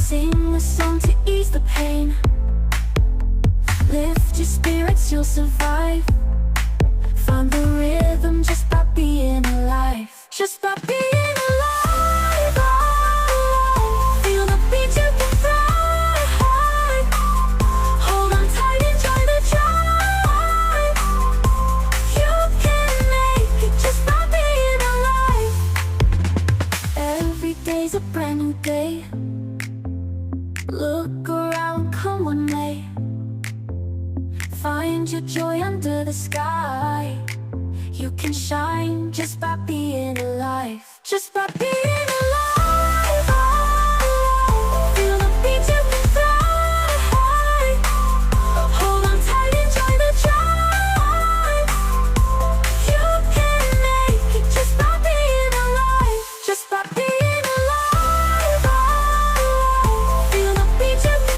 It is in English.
Sing a song to ease the pain. Lift your spirits, you'll survive. Find the rhythm just by being alive. Just by being alive, alive. Feel the beat, you can fly. Hold on tight, enjoy the drive. You can make it just by being alive. Every day's a brand new day. Look around, come one may. Find your joy under the sky. You can shine just by being alive. Just by being